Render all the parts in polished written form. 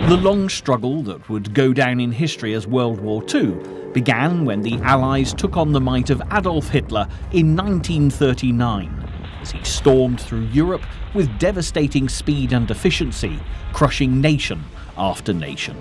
The long struggle that would go down in history as World War II began when the Allies took on the might of Adolf Hitler in 1939, as he stormed through Europe with devastating speed and efficiency, crushing nation after nation.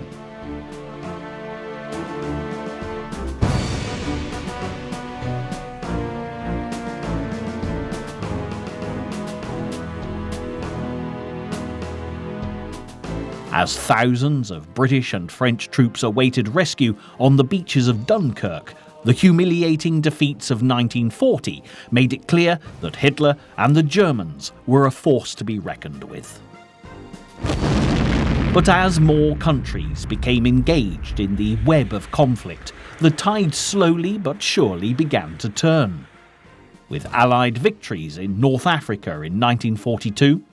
As thousands of British and French troops awaited rescue on the beaches of Dunkirk, the humiliating defeats of 1940 made it clear that Hitler and the Germans were a force to be reckoned with. But as more countries became engaged in the web of conflict, the tide slowly but surely began to turn. With Allied victories in North Africa in 1942,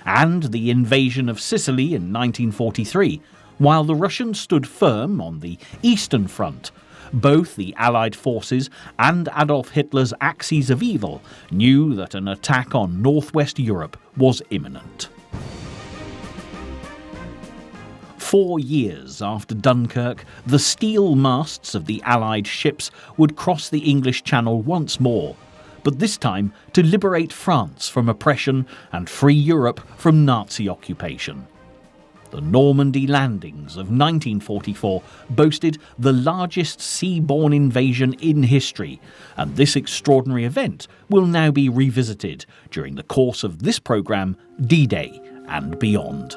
and the invasion of Sicily in 1943, while the Russians stood firm on the Eastern Front, both the Allied forces and Adolf Hitler's axes of evil knew that an attack on northwest Europe was imminent. 4 years after Dunkirk, the steel masts of the Allied ships would cross the English Channel once more, but this time to liberate France from oppression and free Europe from Nazi occupation. The Normandy landings of 1944 boasted the largest sea-borne invasion in history, and this extraordinary event will now be revisited during the course of this programme, D-Day and beyond.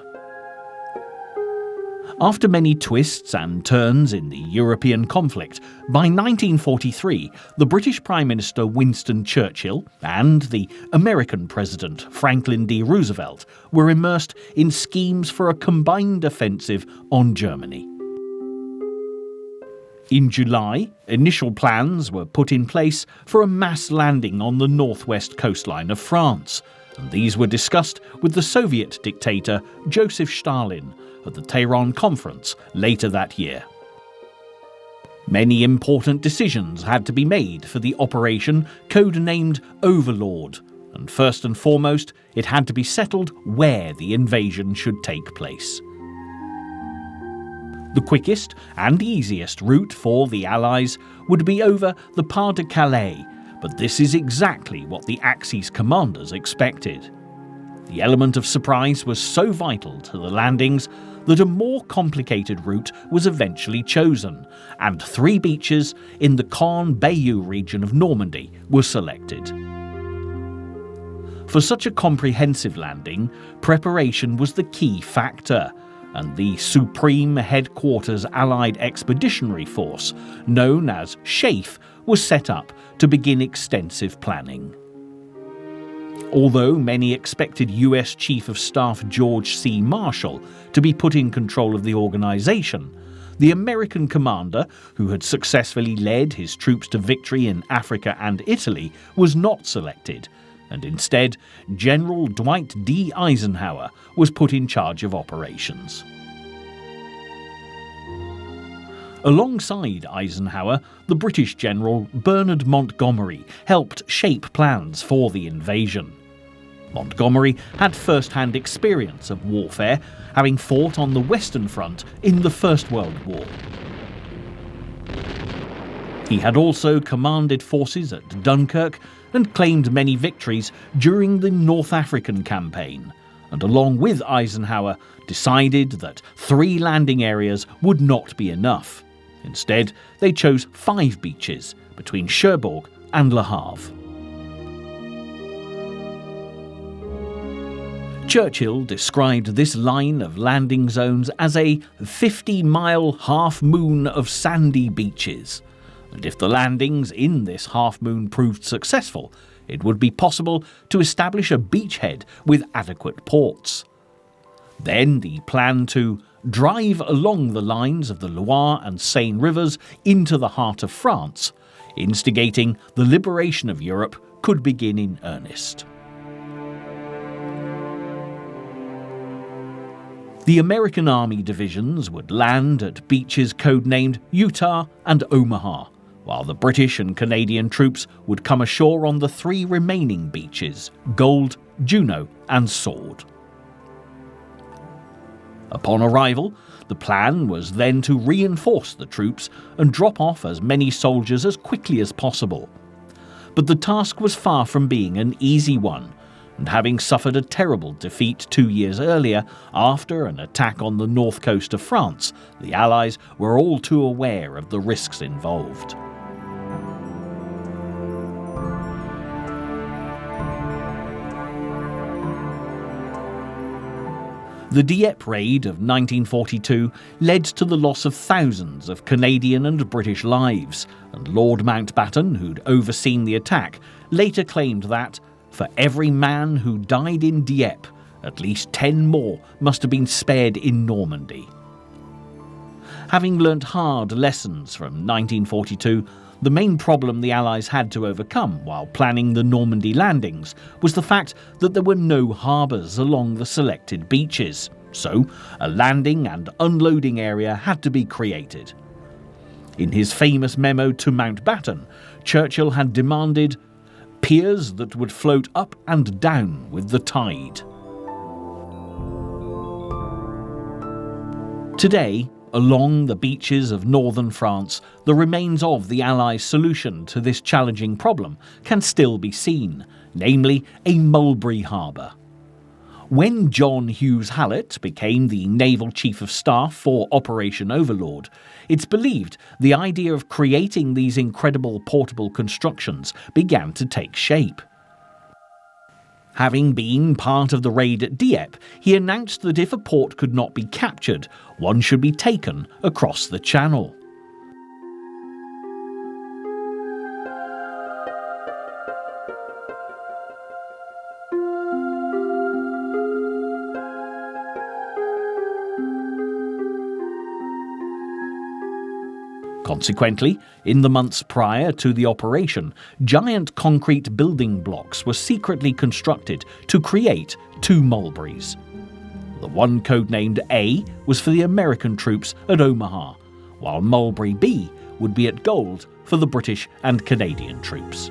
After many twists and turns in the European conflict, by 1943 the British Prime Minister Winston Churchill and the American President Franklin D. Roosevelt were immersed in schemes for a combined offensive on Germany. In July, initial plans were put in place for a mass landing on the northwest coastline of France, and these were discussed with the Soviet dictator Joseph Stalin at the Tehran Conference later that year. Many important decisions had to be made for the operation codenamed Overlord, and first and foremost, it had to be settled where the invasion should take place. The quickest and easiest route for the Allies would be over the Pas de Calais, but this is exactly what the Axis commanders expected. The element of surprise was so vital to the landings that a more complicated route was eventually chosen, and 3 beaches in the Caen-Bayeux region of Normandy were selected. For such a comprehensive landing, preparation was the key factor, and the Supreme Headquarters Allied Expeditionary Force, known as SHAEF, was set up to begin extensive planning. Although many expected US Chief of Staff George C. Marshall to be put in control of the organisation, the American commander, who had successfully led his troops to victory in Africa and Italy, was not selected, and instead General Dwight D. Eisenhower was put in charge of operations. Alongside Eisenhower, the British General Bernard Montgomery helped shape plans for the invasion. Montgomery had first-hand experience of warfare, having fought on the Western Front in the First World War. He had also commanded forces at Dunkirk and claimed many victories during the North African campaign, and along with Eisenhower decided that 3 landing areas would not be enough. Instead, they chose 5 beaches between Cherbourg and Le Havre. Churchill described this line of landing zones as a 50-mile half-moon of sandy beaches, and if the landings in this half-moon proved successful, it would be possible to establish a beachhead with adequate ports. Then the plan to drive along the lines of the Loire and Seine rivers into the heart of France, instigating the liberation of Europe, could begin in earnest. The American Army divisions would land at beaches codenamed Utah and Omaha, while the British and Canadian troops would come ashore on the 3 remaining beaches, Gold, Juno and Sword. Upon arrival, The plan was then to reinforce the troops and drop off as many soldiers as quickly as possible. But the task was far from being an easy one, and having suffered a terrible defeat 2 years earlier after an attack on the north coast of France, the Allies were all too aware of the risks involved. The Dieppe raid of 1942 led to the loss of thousands of Canadian and British lives, and Lord Mountbatten, who'd overseen the attack, later claimed that, for every man who died in Dieppe, at least 10 more must have been spared in Normandy. Having learnt hard lessons from 1942, the main problem the Allies had to overcome while planning the Normandy landings was the fact that there were no harbours along the selected beaches, so a landing and unloading area had to be created. In his famous memo to Mountbatten, Churchill had demanded piers that would float up and down with the tide. Today, along the beaches of northern France, the remains of the Allies' solution to this challenging problem can still be seen, namely a mulberry harbour. When John Hughes Hallett became the Naval Chief of Staff for Operation Overlord, it's believed the idea of creating these incredible portable constructions began to take shape. Having been part of the raid at Dieppe, he announced that if a port could not be captured, one should be taken across the channel. Consequently, in the months prior to the operation, giant concrete building blocks were secretly constructed to create 2 mulberries. The one codenamed A was for the American troops at Omaha, while Mulberry B would be at Gold for the British and Canadian troops.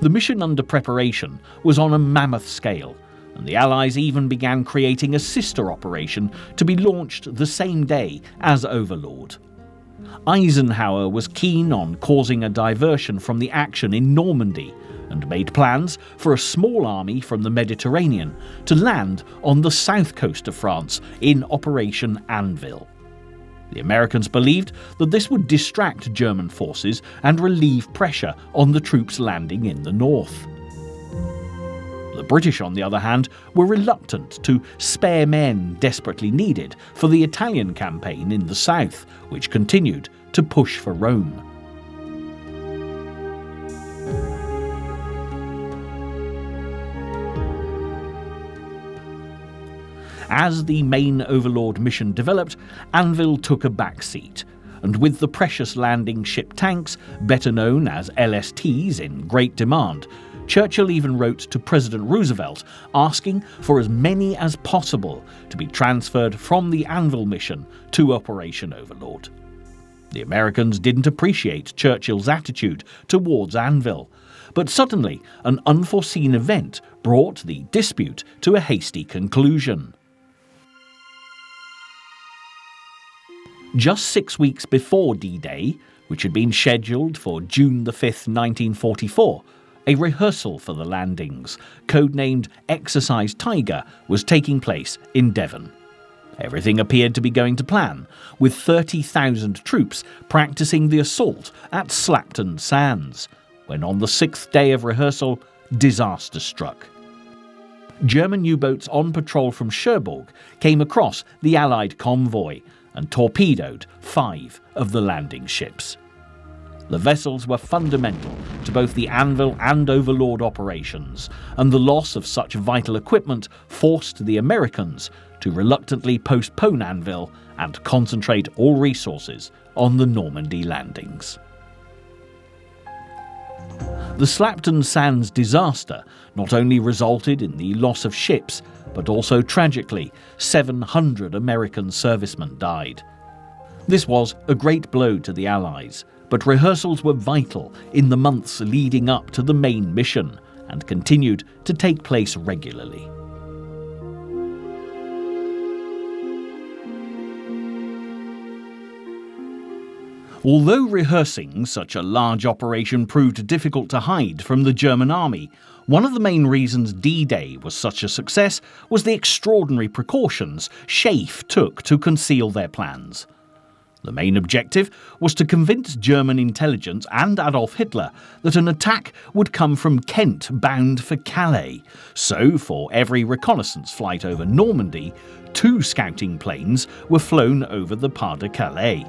The mission under preparation was on a mammoth scale, and the Allies even began creating a sister operation to be launched the same day as Overlord. Eisenhower was keen on causing a diversion from the action in Normandy and made plans for a small army from the Mediterranean to land on the south coast of France in Operation Anvil. The Americans believed that this would distract German forces and relieve pressure on the troops landing in the north. The British, on the other hand, were reluctant to spare men desperately needed for the Italian campaign in the south, which continued to push for Rome. As the main Overlord mission developed, Anvil took a back seat, and with the precious landing ship tanks, better known as LSTs, in great demand, Churchill even wrote to President Roosevelt asking for as many as possible to be transferred from the Anvil mission to Operation Overlord. The Americans didn't appreciate Churchill's attitude towards Anvil, but suddenly an unforeseen event brought the dispute to a hasty conclusion. Just 6 weeks before D-Day, which had been scheduled for June the 5th, 1944, a rehearsal for the landings, codenamed Exercise Tiger, was taking place in Devon. Everything appeared to be going to plan, with 30,000 troops practicing the assault at Slapton Sands, when on the 6th day of rehearsal, disaster struck. German U-boats on patrol from Cherbourg came across the Allied convoy and torpedoed 5 of the landing ships. The vessels were fundamental to both the Anvil and Overlord operations, and the loss of such vital equipment forced the Americans to reluctantly postpone Anvil and concentrate all resources on the Normandy landings. The Slapton Sands disaster not only resulted in the loss of ships, but also tragically 700 American servicemen died. This was a great blow to the Allies, but rehearsals were vital in the months leading up to the main mission, and continued to take place regularly. Although rehearsing such a large operation proved difficult to hide from the German army, one of the main reasons D-Day was such a success was the extraordinary precautions SHAEF took to conceal their plans. The main objective was to convince German intelligence and Adolf Hitler that an attack would come from Kent bound for Calais, so for every reconnaissance flight over Normandy, 2 scouting planes were flown over the Pas de Calais.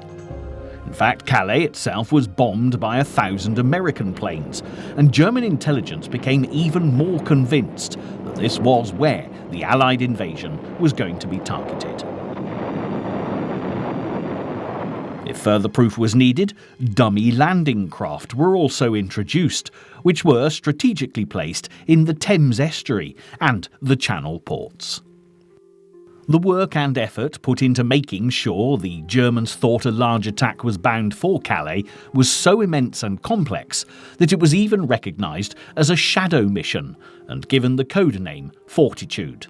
In fact, Calais itself was bombed by 1,000 American planes, and German intelligence became even more convinced that this was where the Allied invasion was going to be targeted. If further proof was needed, dummy landing craft were also introduced, which were strategically placed in the Thames estuary and the Channel ports. The work and effort put into making sure the Germans thought a large attack was bound for Calais was so immense and complex that it was even recognised as a shadow mission and given the code name Fortitude.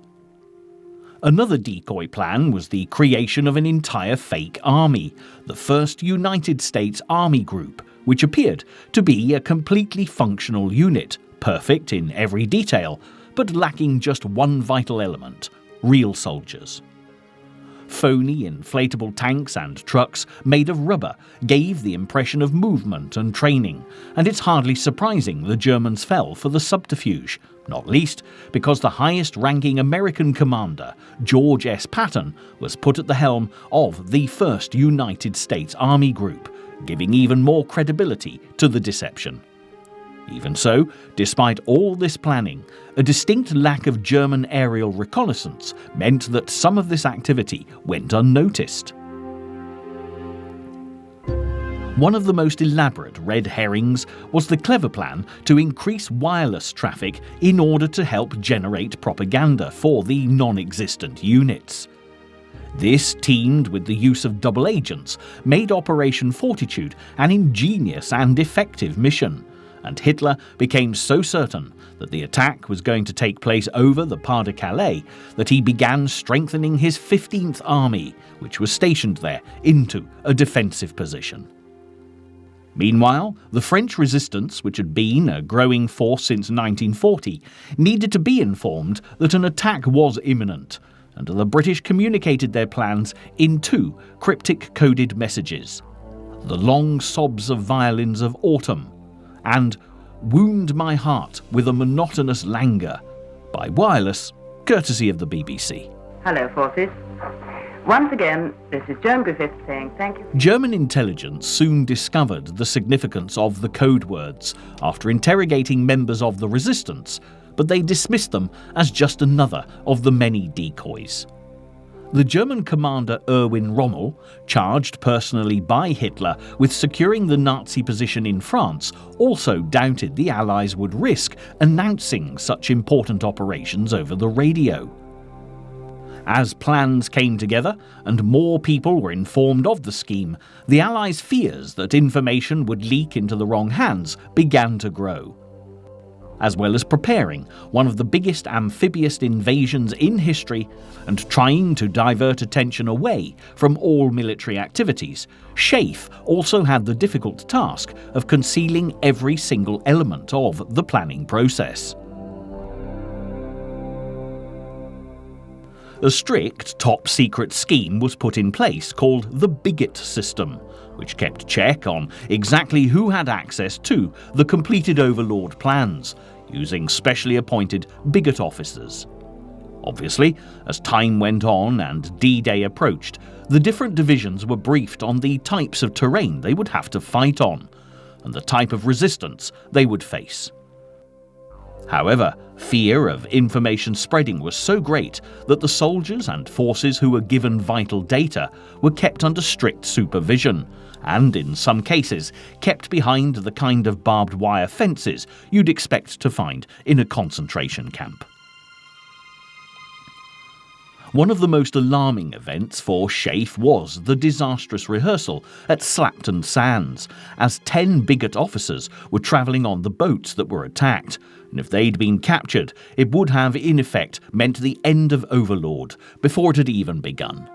Another decoy plan was the creation of an entire fake army, the first United States Army Group, which appeared to be a completely functional unit, perfect in every detail, but lacking just one vital element: real soldiers. Phony inflatable tanks and trucks made of rubber gave the impression of movement and training, and it's hardly surprising the Germans fell for the subterfuge, not least because the highest-ranking American commander, George S. Patton, was put at the helm of the first United States Army Group, giving even more credibility to the deception. Even so, despite all this planning, a distinct lack of German aerial reconnaissance meant that some of this activity went unnoticed. One of the most elaborate red herrings was the clever plan to increase wireless traffic in order to help generate propaganda for the non-existent units. This, teamed with the use of double agents, made Operation Fortitude an ingenious and effective mission, and Hitler became so certain that the attack was going to take place over the Pas de Calais that he began strengthening his 15th Army, which was stationed there, into a defensive position. Meanwhile, the French resistance, which had been a growing force since 1940, needed to be informed that an attack was imminent, and the British communicated their plans in 2 cryptic coded messages: "The long sobs of violins of autumn," and "Wound my heart with a monotonous languor," by wireless, courtesy of the BBC. Hello, forces. Once again, this is Joan Griffith saying thank you. German intelligence soon discovered the significance of the code words after interrogating members of the resistance, but they dismissed them as just another of the many decoys. The German commander Erwin Rommel, charged personally by Hitler with securing the Nazi position in France, also doubted the Allies would risk announcing such important operations over the radio. As plans came together and more people were informed of the scheme, the Allies' fears that information would leak into the wrong hands began to grow. As well as preparing one of the biggest amphibious invasions in history and trying to divert attention away from all military activities, SHAEF also had the difficult task of concealing every single element of the planning process. A strict top-secret scheme was put in place called the Bigot system, which kept check on exactly who had access to the completed Overlord plans, using specially appointed Bigot officers. Obviously, as time went on and D-Day approached, the different divisions were briefed on the types of terrain they would have to fight on, and the type of resistance they would face. However, fear of information spreading was so great that the soldiers and forces who were given vital data were kept under strict supervision, and in some cases kept behind the kind of barbed wire fences you'd expect to find in a concentration camp. One of the most alarming events for SHAEF was the disastrous rehearsal at Slapton Sands, as 10 bigot officers were travelling on the boats that were attacked, and if they'd been captured, it would have in effect meant the end of Overlord before it had even begun.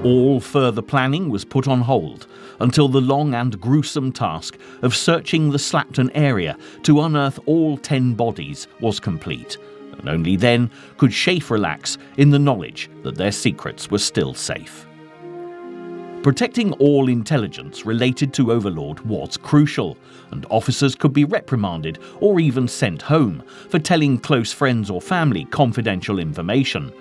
All further planning was put on hold until the long and gruesome task of searching the Slapton area to unearth all 10 bodies was complete, and only then could SHAEF relax in the knowledge that their secrets were still safe. Protecting all intelligence related to Overlord was crucial, and officers could be reprimanded or even sent home for telling close friends or family confidential information.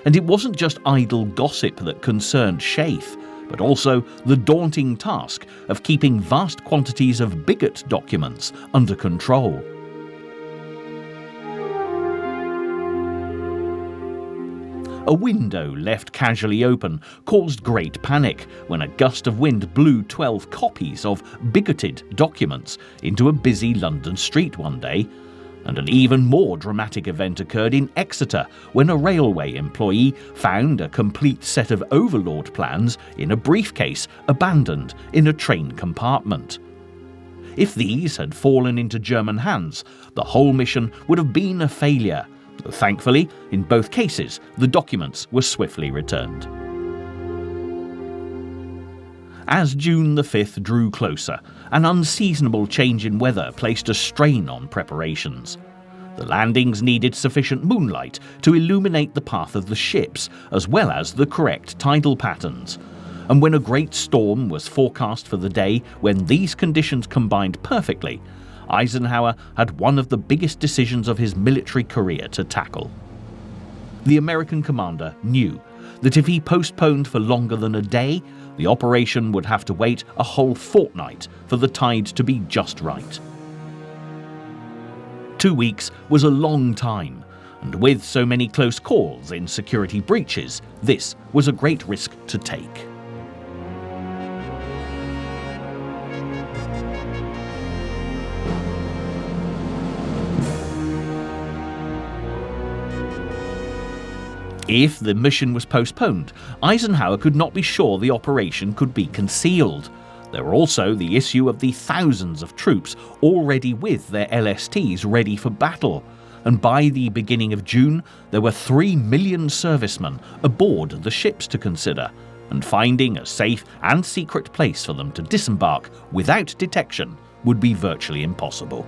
And it wasn't just idle gossip that concerned SHAEF, but also the daunting task of keeping vast quantities of bigot documents under control. A window left casually open caused great panic when a gust of wind blew 12 copies of bigoted documents into a busy London street one day. And an even more dramatic event occurred in Exeter when a railway employee found a complete set of Overlord plans in a briefcase abandoned in a train compartment. If these had fallen into German hands, the whole mission would have been a failure. Thankfully, in both cases, the documents were swiftly returned. As June the 5th drew closer, an unseasonable change in weather placed a strain on preparations. The landings needed sufficient moonlight to illuminate the path of the ships, as well as the correct tidal patterns. And when a great storm was forecast for the day when these conditions combined perfectly, Eisenhower had one of the biggest decisions of his military career to tackle. The American commander knew that if he postponed for longer than a day, the operation would have to wait a whole fortnight for the tide to be just right. 2 weeks was a long time, and with so many close calls in security breaches, this was a great risk to take. If the mission was postponed, Eisenhower could not be sure the operation could be concealed. There were also the issue of the thousands of troops already with their LSTs ready for battle, and by the beginning of June there were 3 million servicemen aboard the ships to consider, and finding a safe and secret place for them to disembark without detection would be virtually impossible.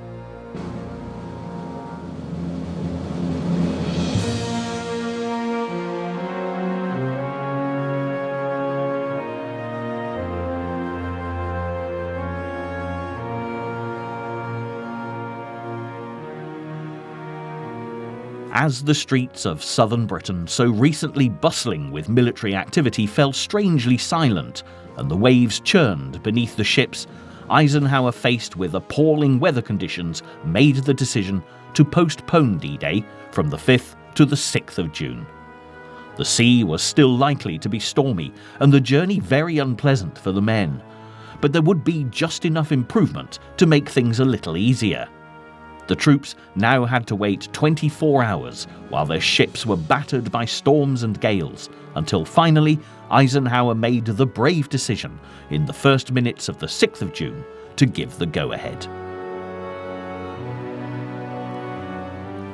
As the streets of southern Britain, so recently bustling with military activity, fell strangely silent and the waves churned beneath the ships, Eisenhower, faced with appalling weather conditions, made the decision to postpone D-Day from the 5th to the 6th of June. The sea was still likely to be stormy and the journey very unpleasant for the men, but there would be just enough improvement to make things a little easier. The troops now had to wait 24 hours while their ships were battered by storms and gales, until finally Eisenhower made the brave decision in the first minutes of the 6th of June to give the go-ahead.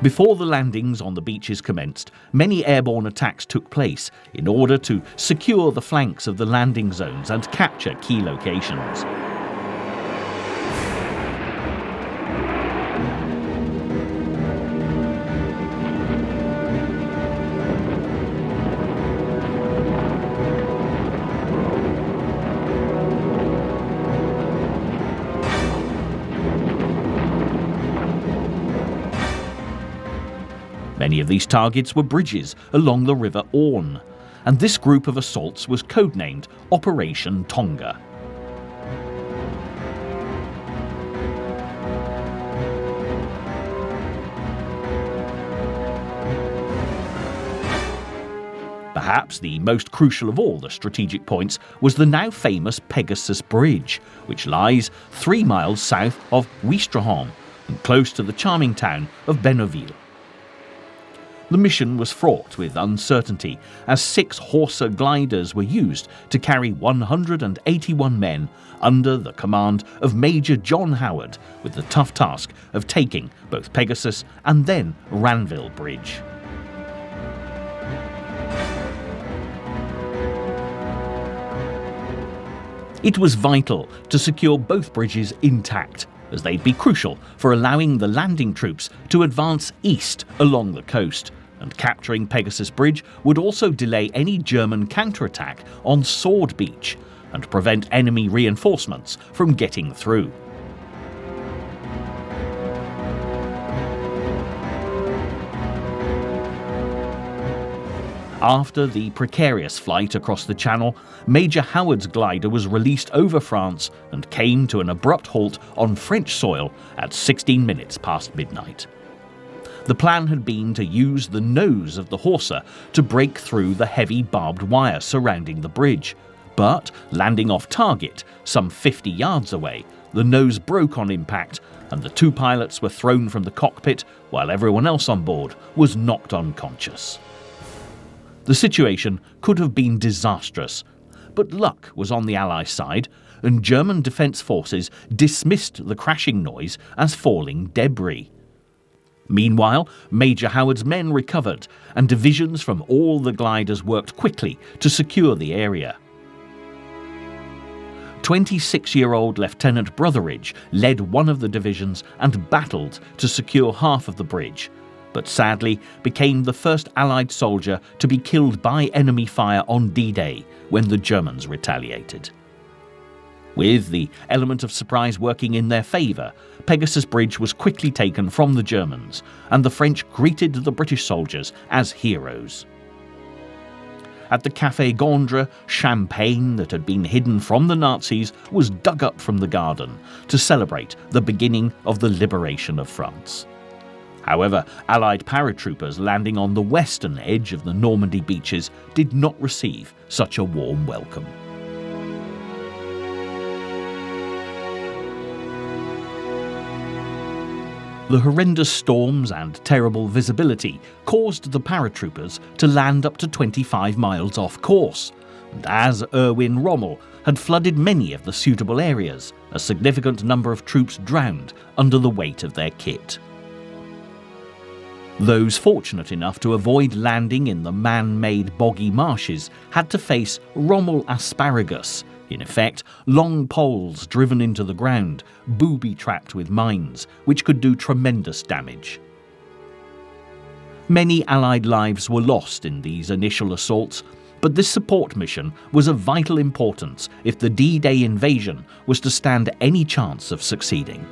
Before the landings on the beaches commenced, many airborne attacks took place in order to secure the flanks of the landing zones and capture key locations. Many of these targets were bridges along the River Orne, and this group of assaults was codenamed Operation Tonga. Perhaps the most crucial of all the strategic points was the now famous Pegasus Bridge, which lies 3 miles south of Ouistreham and close to the charming town of Bénouville. The mission was fraught with uncertainty, as 6 Horsa gliders were used to carry 181 men under the command of Major John Howard, with the tough task of taking both Pegasus and then Ranville Bridge. It was vital to secure both bridges intact, as they'd be crucial for allowing the landing troops to advance east along the coast, and capturing Pegasus Bridge would also delay any German counterattack on Sword Beach and prevent enemy reinforcements from getting through. After the precarious flight across the Channel, Major Howard's glider was released over France and came to an abrupt halt on French soil at 16 minutes past midnight. The plan had been to use the nose of the Horsa to break through the heavy barbed wire surrounding the bridge, but landing off target some 50 yards away, the nose broke on impact and the 2 pilots were thrown from the cockpit while everyone else on board was knocked unconscious. The situation could have been disastrous, but luck was on the Allies' side, and German defence forces dismissed the crashing noise as falling debris. Meanwhile, Major Howard's men recovered, and divisions from all the gliders worked quickly to secure the area. 26-year-old Lieutenant Brotheridge led one of the divisions and battled to secure half of the bridge, but sadly became the first Allied soldier to be killed by enemy fire on D-Day when the Germans retaliated. With the element of surprise working in their favour, Pegasus Bridge was quickly taken from the Germans, and the French greeted the British soldiers as heroes. At the Café Gendre, champagne that had been hidden from the Nazis was dug up from the garden to celebrate the beginning of the liberation of France. However, Allied paratroopers landing on the western edge of the Normandy beaches did not receive such a warm welcome. The horrendous storms and terrible visibility caused the paratroopers to land up to 25 miles off course, and as Erwin Rommel had flooded many of the suitable areas, a significant number of troops drowned under the weight of their kit. Those fortunate enough to avoid landing in the man-made boggy marshes had to face Rommel asparagus, in effect long poles driven into the ground, booby-trapped with mines, which could do tremendous damage. Many Allied lives were lost in these initial assaults, but this support mission was of vital importance if the D-Day invasion was to stand any chance of succeeding.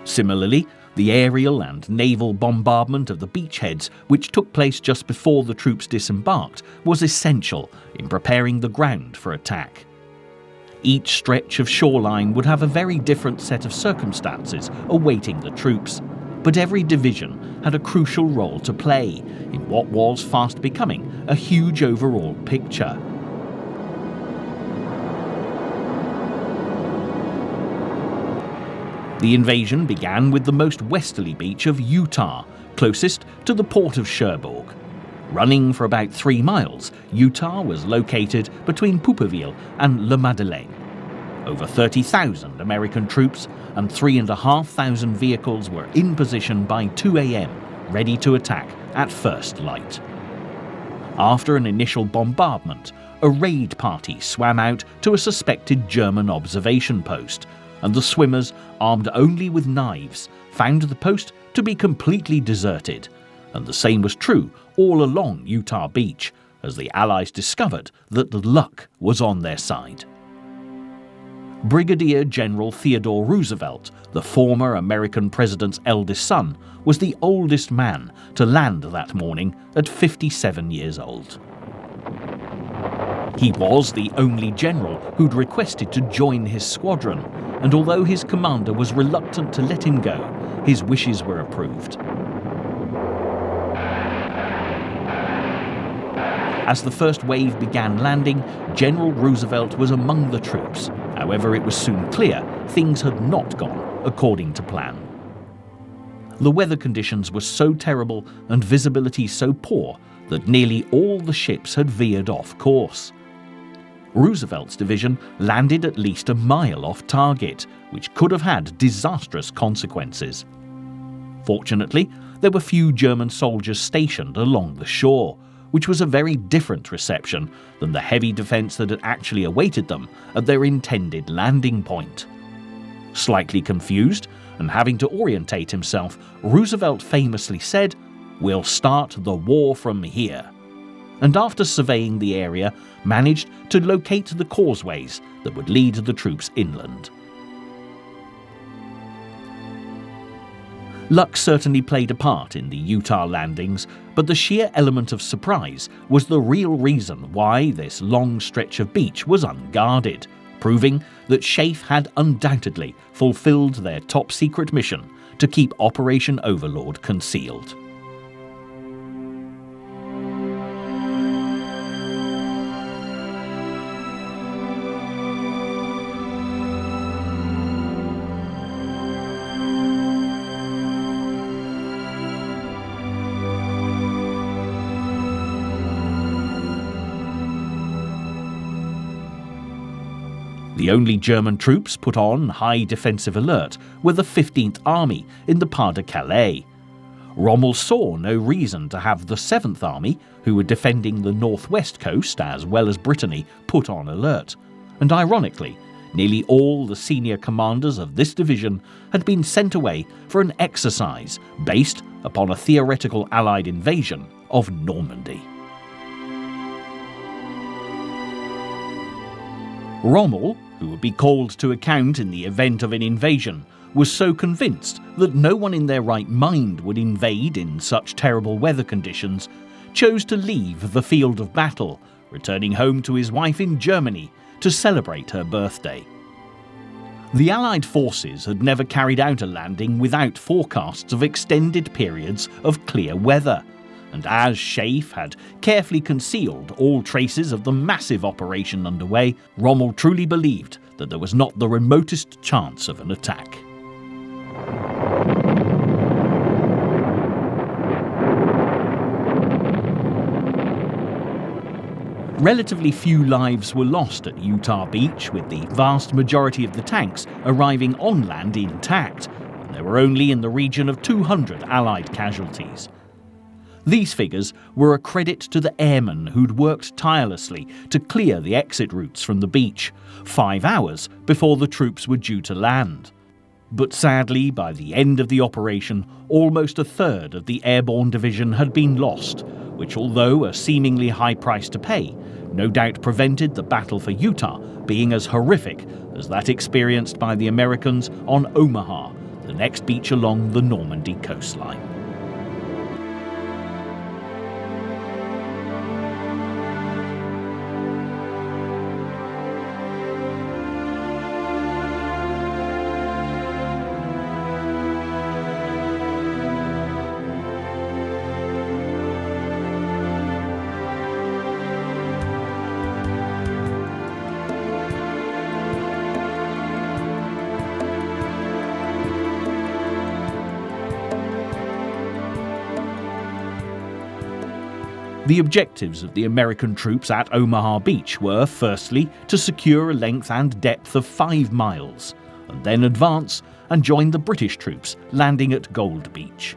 Similarly, the aerial and naval bombardment of the beachheads, which took place just before the troops disembarked, was essential in preparing the ground for attack. Each stretch of shoreline would have a very different set of circumstances awaiting the troops, but every division had a crucial role to play in what was fast becoming a huge overall picture. The invasion began with the most westerly beach of Utah, closest to the port of Cherbourg. Running for about 3 miles, Utah was located between Pouperville and Le Madeleine. Over 30,000 American troops and 3,500 vehicles were in position by 2 a.m, ready to attack at first light. After an initial bombardment, a raid party swam out to a suspected German observation post, and the swimmers, armed only with knives, found the post to be completely deserted, and the same was true all along Utah Beach, as the Allies discovered that the luck was on their side. Brigadier General Theodore Roosevelt, the former American president's eldest son, was the oldest man to land that morning at 57 years old. He was the only general who'd requested to join his squadron, and although his commander was reluctant to let him go, his wishes were approved. As the first wave began landing, General Roosevelt was among the troops. However, it was soon clear things had not gone according to plan. The weather conditions were so terrible and visibility so poor that nearly all the ships had veered off course. Roosevelt's division landed at least a mile off target, which could have had disastrous consequences. Fortunately, there were few German soldiers stationed along the shore, which was a very different reception than the heavy defence that had actually awaited them at their intended landing point. Slightly confused and having to orientate himself, Roosevelt famously said, "We'll start the war from here," and after surveying the area, managed to locate the causeways that would lead the troops inland. Luck certainly played a part in the Utah landings, but the sheer element of surprise was the real reason why this long stretch of beach was unguarded, proving that SHAEF had undoubtedly fulfilled their top-secret mission to keep Operation Overlord concealed. The only German troops put on high defensive alert were the 15th Army in the Pas-de-Calais. Rommel saw no reason to have the 7th Army, who were defending the northwest coast as well as Brittany, put on alert. And ironically, nearly all the senior commanders of this division had been sent away for an exercise based upon a theoretical Allied invasion of Normandy. Rommel, who would be called to account in the event of an invasion, was so convinced that no one in their right mind would invade in such terrible weather conditions, chose to leave the field of battle, returning home to his wife in Germany to celebrate her birthday. The Allied forces had never carried out a landing without forecasts of extended periods of clear weather, and as SHAEF had carefully concealed all traces of the massive operation underway, Rommel truly believed that there was not the remotest chance of an attack. Relatively few lives were lost at Utah Beach, with the vast majority of the tanks arriving on land intact, and there were only in the region of 200 Allied casualties. These figures were a credit to the airmen who'd worked tirelessly to clear the exit routes from the beach, 5 hours before the troops were due to land. But sadly, by the end of the operation, almost a third of the Airborne division had been lost, which, although a seemingly high price to pay, no doubt prevented the battle for Utah being as horrific as that experienced by the Americans on Omaha, the next beach along the Normandy coastline. The objectives of the American troops at Omaha Beach were, firstly, to secure a length and depth of 5 miles, and then advance and join the British troops landing at Gold Beach.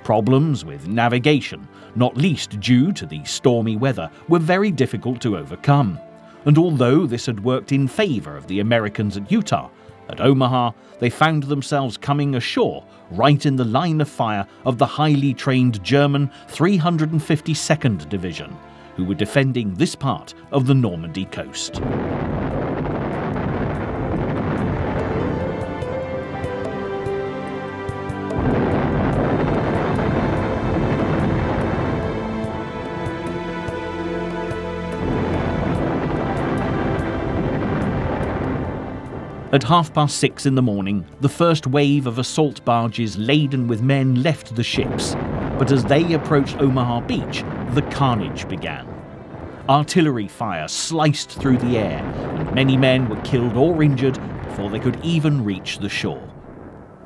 Problems with navigation, not least due to the stormy weather, were very difficult to overcome, and although this had worked in favour of the Americans at Utah, at Omaha they found themselves coming ashore right in the line of fire of the highly trained German 352nd Division, who were defending this part of the Normandy coast. At 6:30 in the morning, the first wave of assault barges laden with men left the ships, but as they approached Omaha Beach, the carnage began. Artillery fire sliced through the air, and many men were killed or injured before they could even reach the shore.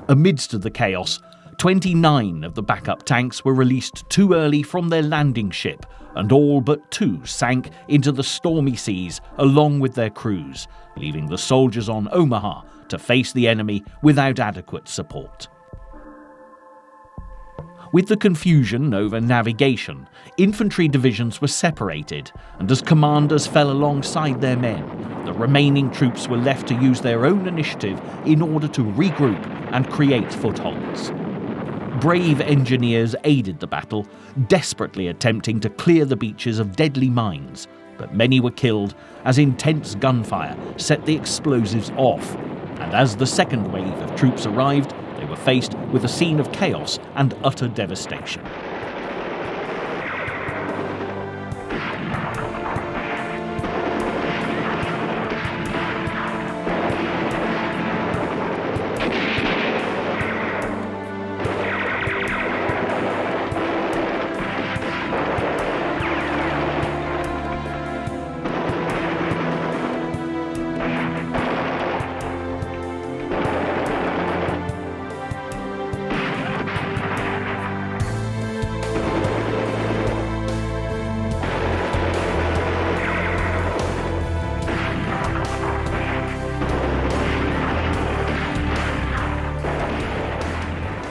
Amidst the chaos, 29 of the backup tanks were released too early from their landing ship, and all but 2 sank into the stormy seas along with their crews, leaving the soldiers on Omaha to face the enemy without adequate support. With the confusion over navigation, infantry divisions were separated, and as commanders fell alongside their men, the remaining troops were left to use their own initiative in order to regroup and create footholds. Brave engineers aided the battle, desperately attempting to clear the beaches of deadly mines, but many were killed as intense gunfire set the explosives off, and as the second wave of troops arrived, they were faced with a scene of chaos and utter devastation.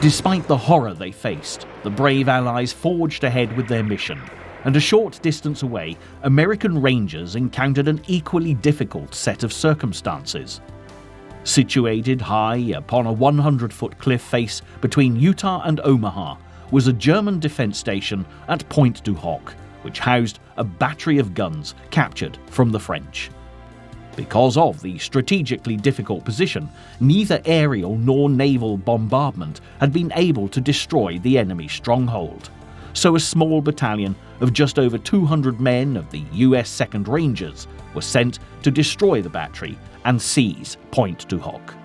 Despite the horror they faced, the brave Allies forged ahead with their mission, and a short distance away, American Rangers encountered an equally difficult set of circumstances. Situated high upon a 100-foot cliff face between Utah and Omaha was a German defense station at Point du Hoc, which housed a battery of guns captured from the French. Because of the strategically difficult position, neither aerial nor naval bombardment had been able to destroy the enemy stronghold. So a small battalion of just over 200 men of the US 2nd Rangers were sent to destroy the battery and seize Point du Hoc.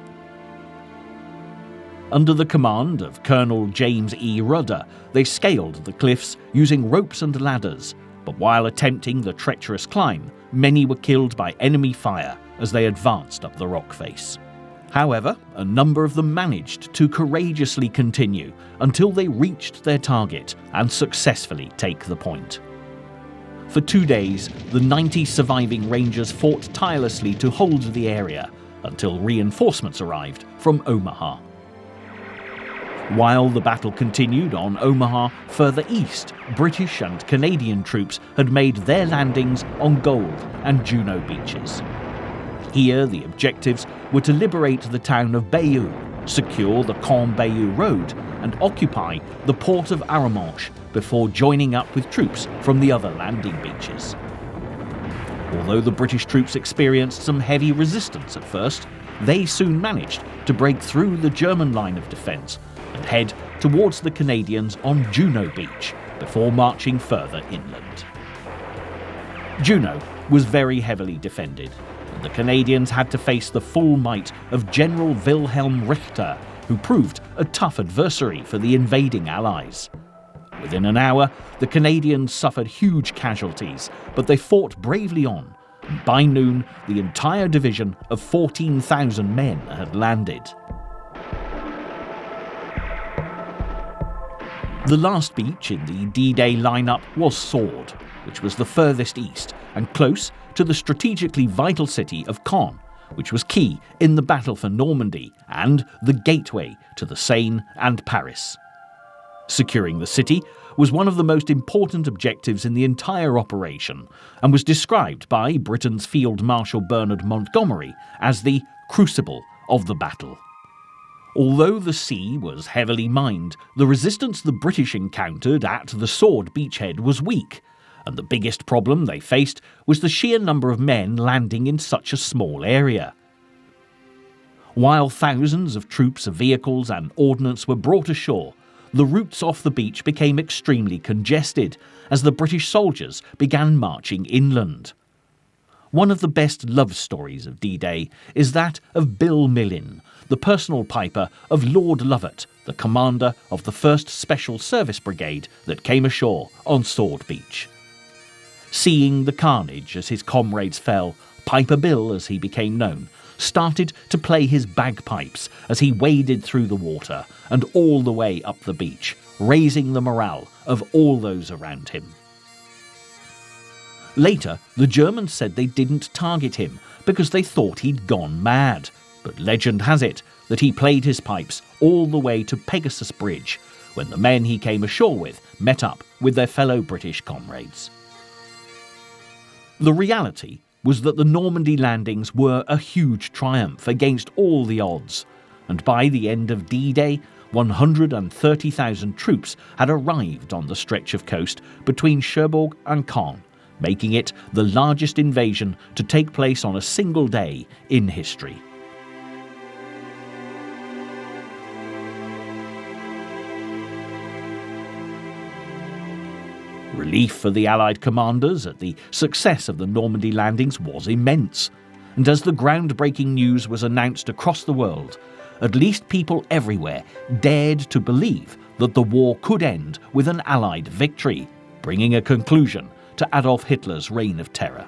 Under the command of Colonel James E. Rudder, they scaled the cliffs using ropes and ladders, but while attempting the treacherous climb, many were killed by enemy fire as they advanced up the rock face. However, a number of them managed to courageously continue until they reached their target and successfully take the point. For 2 days, the 90 surviving Rangers fought tirelessly to hold the area until reinforcements arrived from Omaha. While the battle continued on Omaha, further east, British and Canadian troops had made their landings on Gold and Juno beaches. Here, the objectives were to liberate the town of Bayeux, secure the Caen-Bayeux road, and occupy the port of Arromanches before joining up with troops from the other landing beaches. Although the British troops experienced some heavy resistance at first, they soon managed to break through the German line of defence and head towards the Canadians on Juno Beach before marching further inland. Juno was very heavily defended, and the Canadians had to face the full might of General Wilhelm Richter, who proved a tough adversary for the invading Allies. Within an hour, the Canadians suffered huge casualties, but they fought bravely on, and by noon, the entire division of 14,000 men had landed. The last beach in the D-Day lineup was Sword, which was the furthest east and close to the strategically vital city of Caen, which was key in the battle for Normandy and the gateway to the Seine and Paris. Securing the city was one of the most important objectives in the entire operation and was described by Britain's Field Marshal Bernard Montgomery as the crucible of the battle. Although the sea was heavily mined, the resistance the British encountered at the Sword beachhead was weak, and the biggest problem they faced was the sheer number of men landing in such a small area. While thousands of troops, vehicles and ordnance were brought ashore, the routes off the beach became extremely congested as the British soldiers began marching inland. One of the best love stories of D-Day is that of Bill Millin, the personal piper of Lord Lovat, the commander of the 1st Special Service Brigade that came ashore on Sword Beach. seeing the carnage as his comrades fell, Piper Bill, as he became known, started to play his bagpipes as he waded through the water and all the way up the beach, raising the morale of all those around him. Later, the Germans said they didn't target him because they thought he'd gone mad, but legend has it that he played his pipes all the way to Pegasus Bridge when the men he came ashore with met up with their fellow British comrades. The reality was that the Normandy landings were a huge triumph against all the odds, and by the end of D-Day, 130,000 troops had arrived on the stretch of coast between Cherbourg and Caen, making it the largest invasion to take place on a single day in history. Relief for the Allied commanders at the success of the Normandy landings was immense, and as the groundbreaking news was announced across the world, at least people everywhere dared to believe that the war could end with an Allied victory, bringing a conclusion to Adolf Hitler's reign of terror.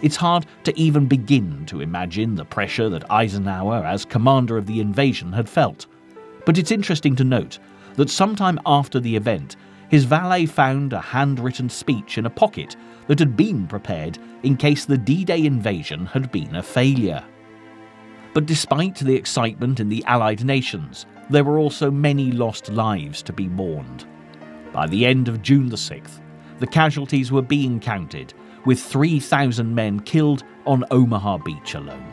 It's hard to even begin to imagine the pressure that Eisenhower, as commander of the invasion, had felt. But it's interesting to note that sometime after the event, his valet found a handwritten speech in a pocket that had been prepared in case the D-Day invasion had been a failure. But despite the excitement in the Allied nations, there were also many lost lives to be mourned. By the end of June the 6th, the casualties were being counted, with 3,000 men killed on Omaha Beach alone.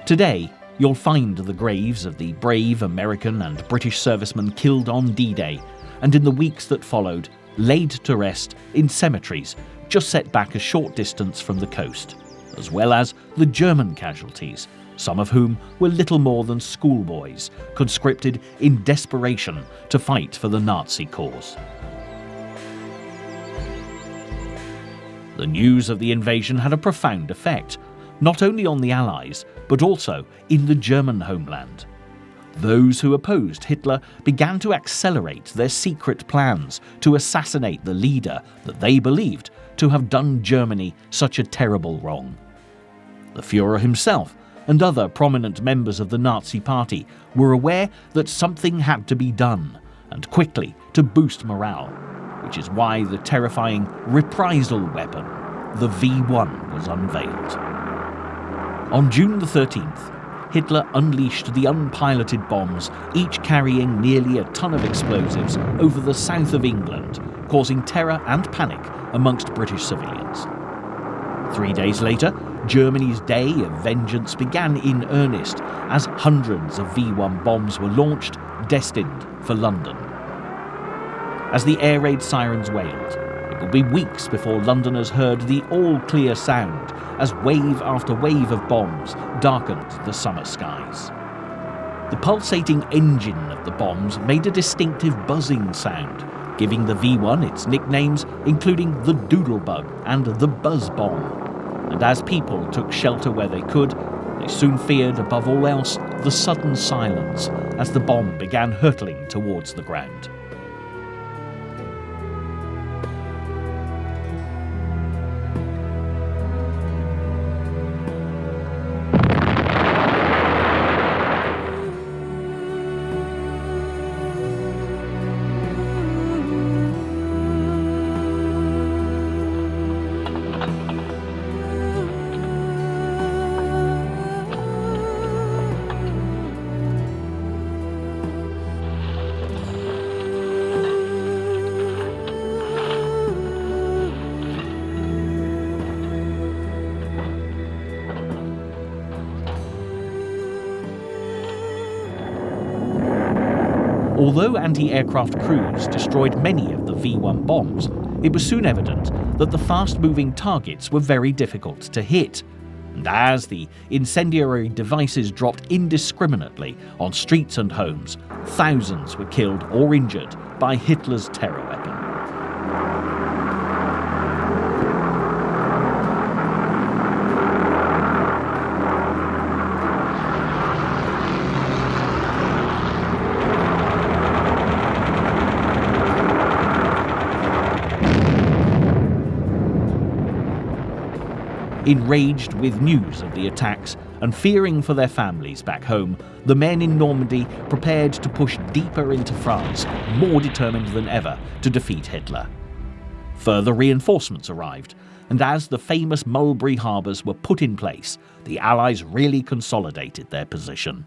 Today, you'll find the graves of the brave American and British servicemen killed on D-Day, and in the weeks that followed, laid to rest in cemeteries just set back a short distance from the coast, as well as the German casualties, some of whom were little more than schoolboys, conscripted in desperation to fight for the Nazi cause. The news of the invasion had a profound effect, not only on the Allies, but also in the German homeland. Those who opposed Hitler began to accelerate their secret plans to assassinate the leader that they believed to have done Germany such a terrible wrong. The Führer himself and other prominent members of the Nazi Party were aware that something had to be done, and quickly, to boost morale, which is why the terrifying reprisal weapon, the V1, was unveiled. On June the 13th, Hitler unleashed the unpiloted bombs, each carrying nearly a ton of explosives, over the south of England, causing terror and panic amongst British civilians. 3 days later, Germany's day of vengeance began in earnest as hundreds of V1 bombs were launched, destined for London. As the air raid sirens wailed, it would be weeks before Londoners heard the all-clear sound as wave after wave of bombs darkened the summer skies. The pulsating engine of the bombs made a distinctive buzzing sound, giving the V1 its nicknames, including the Doodlebug and the Buzz Bomb. And as people took shelter where they could, they soon feared, above all else, the sudden silence as the bomb began hurtling towards the ground. Although anti-aircraft crews destroyed many of the V1 bombs, it was soon evident that the fast-moving targets were very difficult to hit. And as the incendiary devices dropped indiscriminately on streets and homes, thousands were killed or injured by Hitler's terror weapon. Enraged with news of the attacks and fearing for their families back home, the men in Normandy prepared to push deeper into France, more determined than ever to defeat Hitler. Further reinforcements arrived, and as the famous Mulberry harbours were put in place, the Allies really consolidated their position.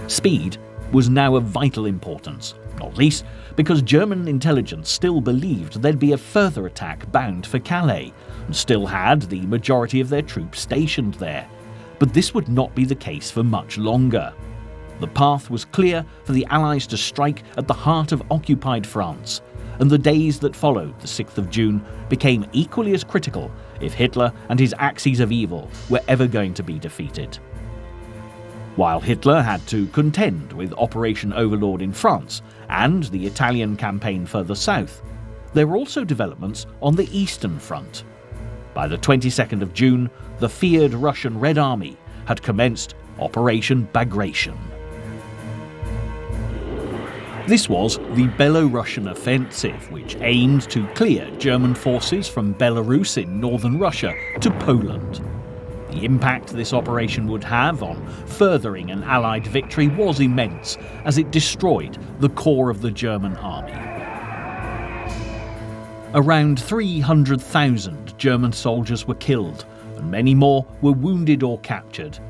Speed was now of vital importance, not least because German intelligence still believed there'd be a further attack bound for Calais, and still had the majority of their troops stationed there. But this would not be the case for much longer. The path was clear for the Allies to strike at the heart of occupied France, and the days that followed the 6th of June became equally as critical if Hitler and his axes of evil were ever going to be defeated. While Hitler had to contend with Operation Overlord in France and the Italian campaign further south, there were also developments on the Eastern Front. By the 22nd of June, the feared Russian Red Army had commenced Operation Bagration. This was the Belarusian offensive, which aimed to clear German forces from Belarus in northern Russia to Poland. The impact this operation would have on furthering an Allied victory was immense, as it destroyed the core of the German army. Around 300,000 German soldiers were killed, and many more were wounded or captured.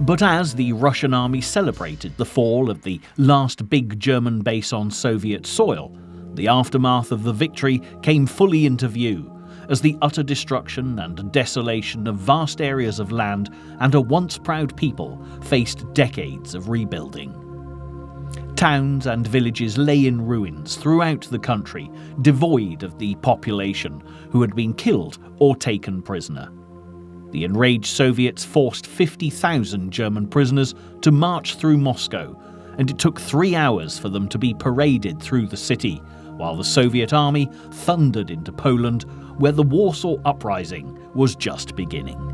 But as the Russian army celebrated the fall of the last big German base on Soviet soil, the aftermath of the victory came fully into view, as the utter destruction and desolation of vast areas of land and a once proud people faced decades of rebuilding. Towns and villages lay in ruins throughout the country, devoid of the population who had been killed or taken prisoner. The enraged Soviets forced 50,000 German prisoners to march through Moscow, and it took 3 hours for them to be paraded through the city, while the Soviet army thundered into Poland, where the Warsaw Uprising was just beginning.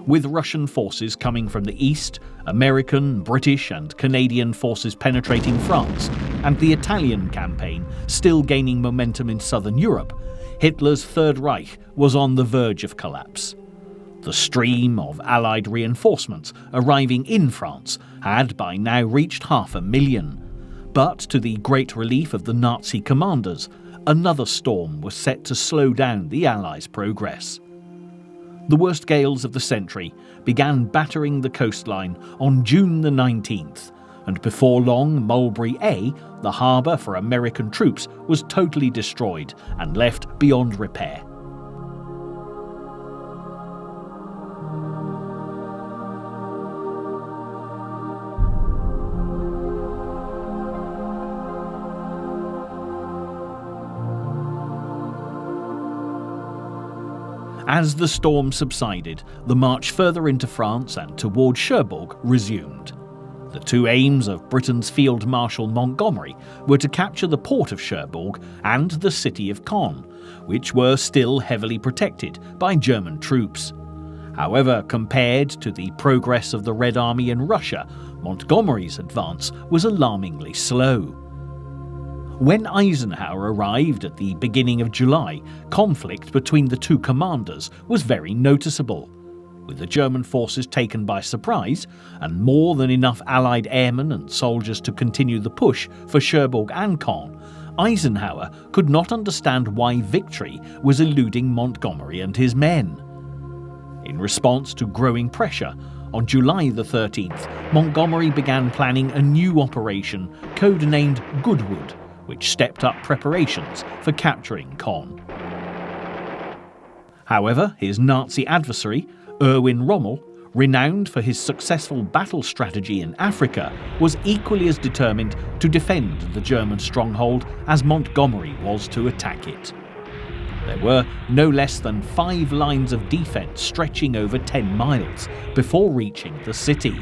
With Russian forces coming from the east, American, British and Canadian forces penetrating France, and the Italian campaign still gaining momentum in southern Europe, Hitler's Third Reich was on the verge of collapse. The stream of Allied reinforcements arriving in France had by now reached 500,000. But to the great relief of the Nazi commanders, another storm was set to slow down the Allies' progress. The worst gales of the century began battering the coastline on June the 19th, and before long Mulberry A, the harbour for American troops, was totally destroyed and left beyond repair. As the storm subsided, the march further into France and toward Cherbourg resumed. The two aims of Britain's Field Marshal Montgomery were to capture the port of Cherbourg and the city of Caen, which were still heavily protected by German troops. However, compared to the progress of the Red Army in Russia, Montgomery's advance was alarmingly slow. When Eisenhower arrived at the beginning of July, conflict between the two commanders was very noticeable. With the German forces taken by surprise, and more than enough Allied airmen and soldiers to continue the push for Cherbourg and Caen, Eisenhower could not understand why victory was eluding Montgomery and his men. In response to growing pressure, on July the 13th, Montgomery began planning a new operation codenamed Goodwood, which stepped up preparations for capturing Caen. However, his Nazi adversary, Erwin Rommel, renowned for his successful battle strategy in Africa, was equally as determined to defend the German stronghold as Montgomery was to attack it. There were no less than 5 lines of defence stretching over 10 miles before reaching the city.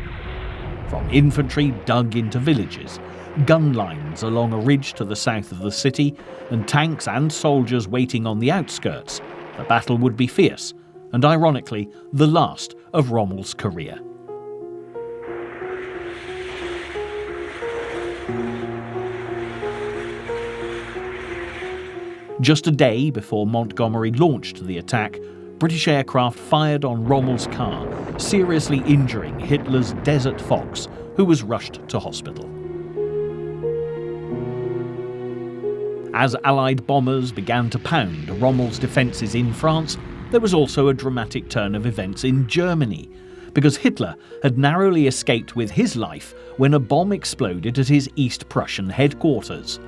From infantry dug into villages, gun lines along a ridge to the south of the city, and tanks and soldiers waiting on the outskirts, the battle would be fierce, and ironically, the last of Rommel's career. Just a day before Montgomery launched the attack, British aircraft fired on Rommel's car, seriously injuring Hitler's Desert Fox, who was rushed to hospital. As Allied bombers began to pound Rommel's defences in France, there was also a dramatic turn of events in Germany, because Hitler had narrowly escaped with his life when a bomb exploded at his East Prussian headquarters.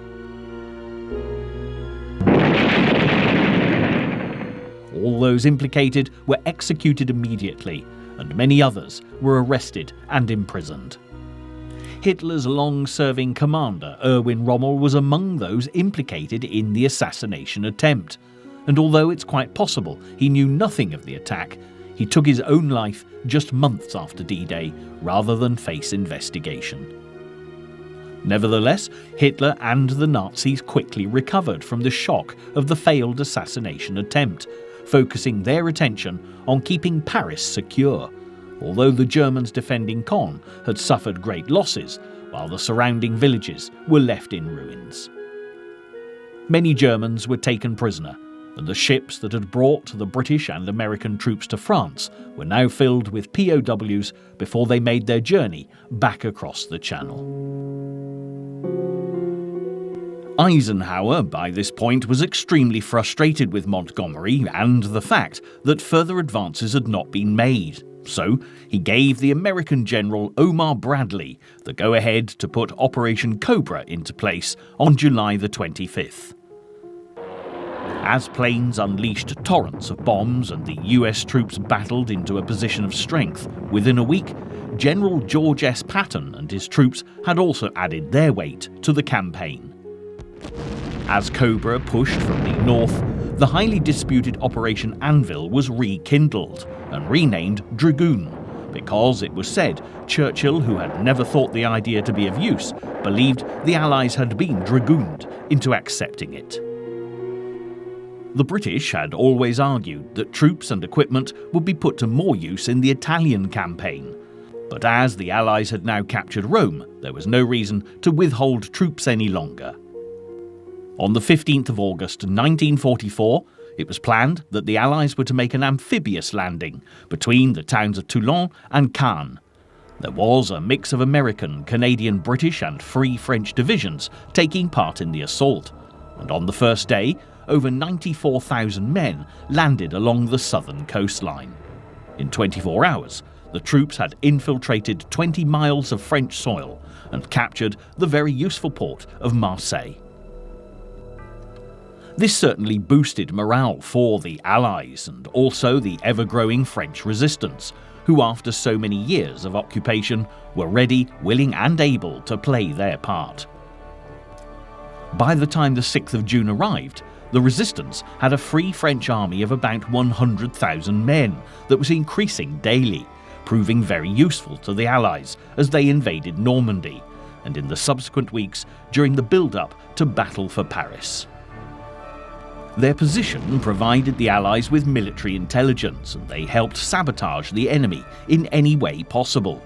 All those implicated were executed immediately, and many others were arrested and imprisoned. Hitler's long-serving commander, Erwin Rommel, was among those implicated in the assassination attempt, and although it's quite possible he knew nothing of the attack, he took his own life just months after D-Day rather than face investigation. Nevertheless, Hitler and the Nazis quickly recovered from the shock of the failed assassination attempt, focusing their attention on keeping Paris secure, although the Germans defending Caen had suffered great losses, while the surrounding villages were left in ruins. Many Germans were taken prisoner, and the ships that had brought the British and American troops to France were now filled with POWs before they made their journey back across the Channel. Eisenhower, by this point, was extremely frustrated with Montgomery and the fact that further advances had not been made. So he gave the American General Omar Bradley the go-ahead to put Operation Cobra into place on July the 25th. As planes unleashed torrents of bombs and the US troops battled into a position of strength, within a week, General George S. Patton and his troops had also added their weight to the campaign. As Cobra pushed from the north, the highly disputed Operation Anvil was rekindled and renamed Dragoon, because it was said Churchill, who had never thought the idea to be of use, believed the Allies had been dragooned into accepting it. The British had always argued that troops and equipment would be put to more use in the Italian campaign, but as the Allies had now captured Rome, there was no reason to withhold troops any longer. On the 15th of August 1944, it was planned that the Allies were to make an amphibious landing between the towns of Toulon and Caen. There was a mix of American, Canadian, British and Free French divisions taking part in the assault, and on the first day, over 94,000 men landed along the southern coastline. In 24 hours, the troops had infiltrated 20 miles of French soil and captured the very useful port of Marseille. This certainly boosted morale for the Allies and also the ever-growing French resistance, who after so many years of occupation were ready, willing and able to play their part. By the time the 6th of June arrived, the resistance had a Free French army of about 100,000 men that was increasing daily, proving very useful to the Allies as they invaded Normandy, and in the subsequent weeks during the build-up to Battle for Paris. Their position provided the Allies with military intelligence, and they helped sabotage the enemy in any way possible.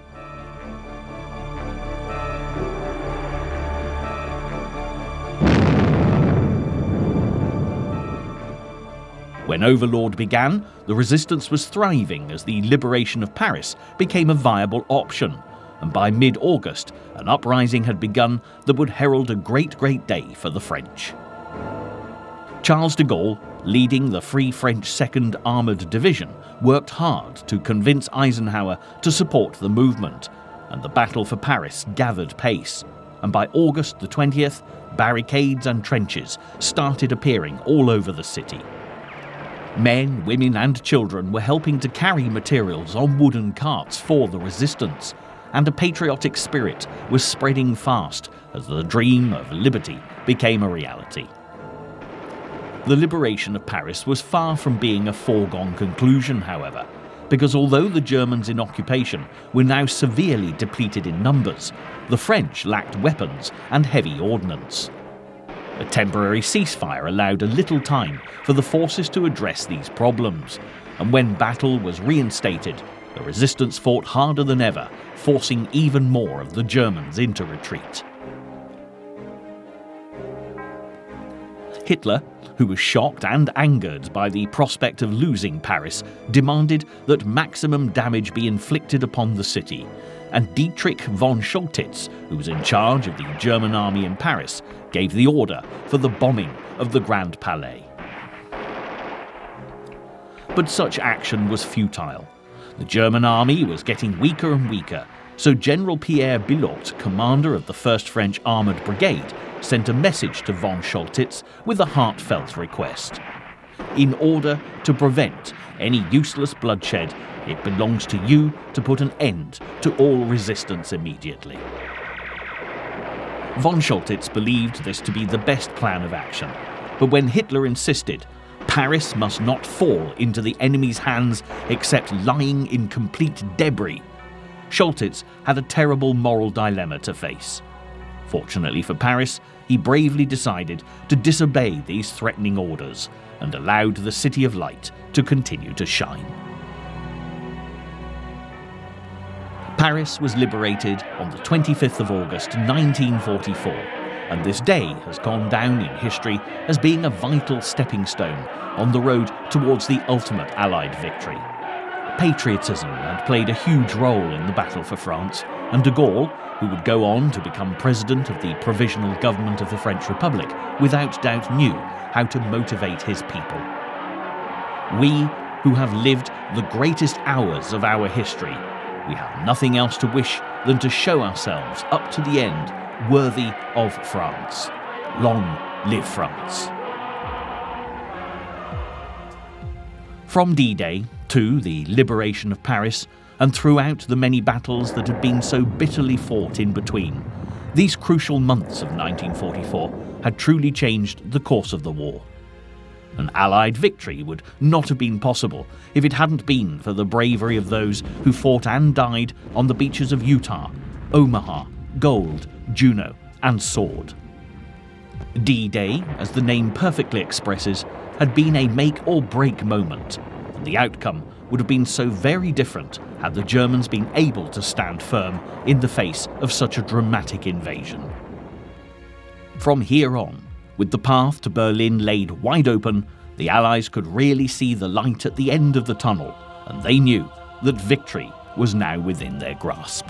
When Overlord began, the resistance was thriving as the liberation of Paris became a viable option, and by mid-August, an uprising had begun that would herald a great day for the French. Charles de Gaulle, leading the Free French 2nd Armoured Division, worked hard to convince Eisenhower to support the movement, and the battle for Paris gathered pace, and by August the 20th, barricades and trenches started appearing all over the city. Men, women and children were helping to carry materials on wooden carts for the resistance, and a patriotic spirit was spreading fast as the dream of liberty became a reality. The liberation of Paris was far from being a foregone conclusion, however, because although the Germans in occupation were now severely depleted in numbers, the French lacked weapons and heavy ordnance. A temporary ceasefire allowed a little time for the forces to address these problems, and when battle was reinstated, the resistance fought harder than ever, forcing even more of the Germans into retreat. Hitler, who was shocked and angered by the prospect of losing Paris, demanded that maximum damage be inflicted upon the city, and Dietrich von Choltitz, who was in charge of the German army in Paris, gave the order for the bombing of the Grand Palais. But such action was futile. The German army was getting weaker and weaker, so General Pierre Billotte, commander of the 1st French Armoured Brigade, sent a message to von Choltitz with a heartfelt request. In order to prevent any useless bloodshed, it belongs to you to put an end to all resistance immediately. Von Choltitz believed this to be the best plan of action, but when Hitler insisted, Paris must not fall into the enemy's hands except lying in complete debris, Choltitz had a terrible moral dilemma to face. Fortunately for Paris, he bravely decided to disobey these threatening orders and allowed the City of Light to continue to shine. Paris was liberated on the 25th of August 1944, and this day has gone down in history as being a vital stepping stone on the road towards the ultimate Allied victory. Patriotism had played a huge role in the battle for France, and de Gaulle, who would go on to become president of the Provisional Government of the French Republic, without doubt knew how to motivate his people. We, who have lived the greatest hours of our history, we have nothing else to wish than to show ourselves up to the end worthy of France. Long live France. From D-Day to the liberation of Paris, and throughout the many battles that had been so bitterly fought in between, these crucial months of 1944 had truly changed the course of the war. An Allied victory would not have been possible if it hadn't been for the bravery of those who fought and died on the beaches of Utah, Omaha, Gold, Juno, and Sword. D-Day, as the name perfectly expresses, had been a make-or-break moment, and the outcome would have been so very different had the Germans been able to stand firm in the face of such a dramatic invasion. From here on, with the path to Berlin laid wide open, the Allies could really see the light at the end of the tunnel, and they knew that victory was now within their grasp.